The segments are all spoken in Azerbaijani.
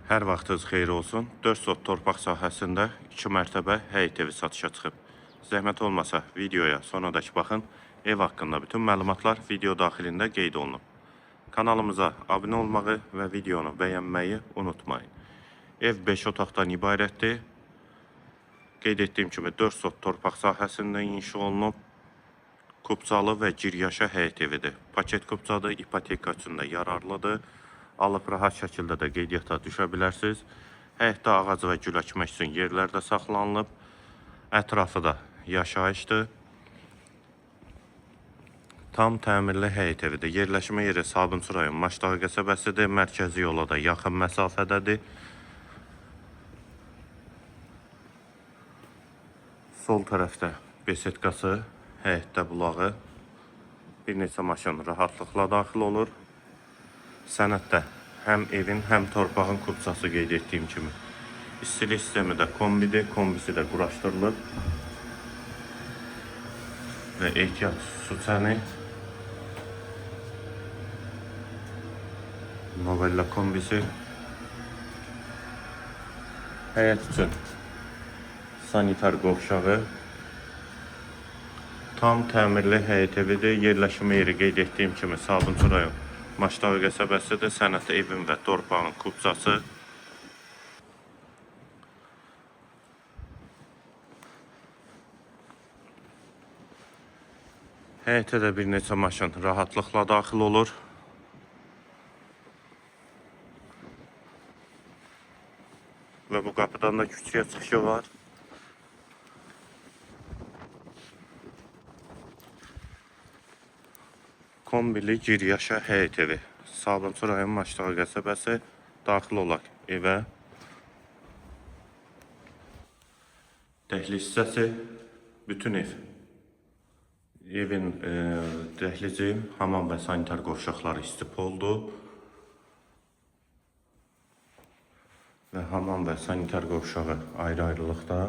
Hər vaxtınız xeyir olsun. 4 sot torpaq sahəsində 2 mərtəbə həyət evi satışa çıxıb. Zəhmət olmasa videoya sonradakı baxın. Ev haqqında bütün məlumatlar video daxilində qeyd olunub. Kanalımıza abunə olmağı və videonu bəyənməyi unutmayın. Ev 5 otaqdan ibarətdir. Qeyd etdiyim kimi 4 sot torpaq sahəsində inşa olunub. Kupçalı və giryaşa həyət evidir. Paket kupçadır, ipoteka üçün də yararlıdır. Alıb rahat şəkildə də qeydiyyata düşə bilərsiniz. Həyətdə ağac və gül əkmək üçün yerlər də saxlanılıb. Ətrafı da yaşayışdır. Tam təmirli həyət evidir. Yerləşmə yeri Sabunçu rayon Maşdağı qəsəbəsidir. Mərkəzi yola da yaxın məsafədədir. Sol tərəfdə besetkası, həyətdə bulağı. Bir neçə maşın rahatlıqla daxil olur. Sənəddə həm evin, həm torpağın kupçası qeyd etdiyim kimi. İstilik sistemi də kombidir, kombisi də quraşdırılıb. Və ehtiyat su çəni. Novella kombisi. Həyət üçün sanitar qovşağı. Tam təmirli həyət evidir. Yerləşmə yeri qeyd etdiyim kimi Sabunçu rayon Maşdağı qəsəbəsidir. Sənəddə evin və torpağın kupçası. Həyətə də bir neçə maşın rahatlıqla daxil olur. Və bu qapıdan da küçüyə çıxışı var. Kombili giryaşa həyət evi. Sabunçu rayon Maşdağı qəsəbəsi. Daxil olaq evə. Dəhliz hissəsi. Bütün ev. Evin dəhlizi, hamam və sanitar qovşaqları istipoldur. Və hamam və sanitar qovşağı ayrı-ayrılıqda.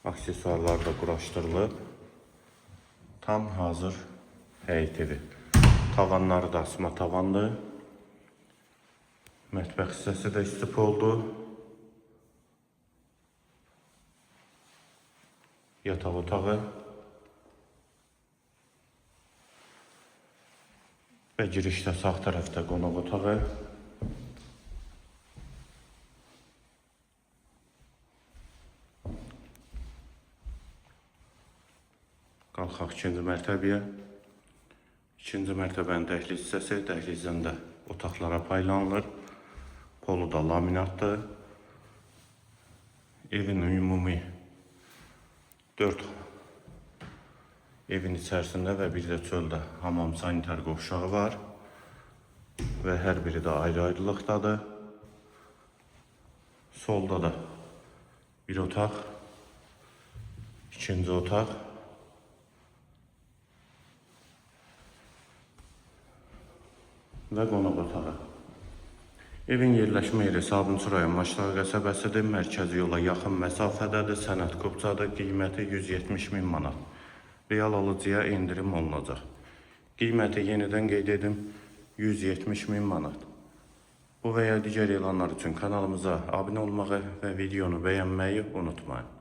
Aksesuarlar da quraşdırılıb. Tam hazır həyət evi. Tavanları da asma tavandır. Mətbəx hissəsi də istipoldur. Yataq otağı. Və girişdə sağ tərəfdə qonaq otağı. Qalxaq ikinci mərtəbəyə. İkinci mərtəbənin dəhliz hissəsi, dəhlizdən də otaqlara paylanılır. Polu da laminatdır. Evin ümumi 4 evin içərisində və bir də çöldə hamam sanitar qovşağı var. Və hər biri də ayrı-ayrılıqdadır. Solda da bir otaq, ikinci otaq. Və qonaq otağı. Evin yerləşmə yeri Sabunçu rayon Maşdağı qəsəbəsidir. Mərkəzi yola yaxın məsafədədir. Sənəd kupçadır. Qiyməti 170.000 manat. Real alıcıya indirim olunacaq. Qiyməti yenidən qeyd edim 170.000 manat. Bu və ya digər elanlar üçün kanalımıza abunə olmağı və videonu bəyənməyi unutmayın.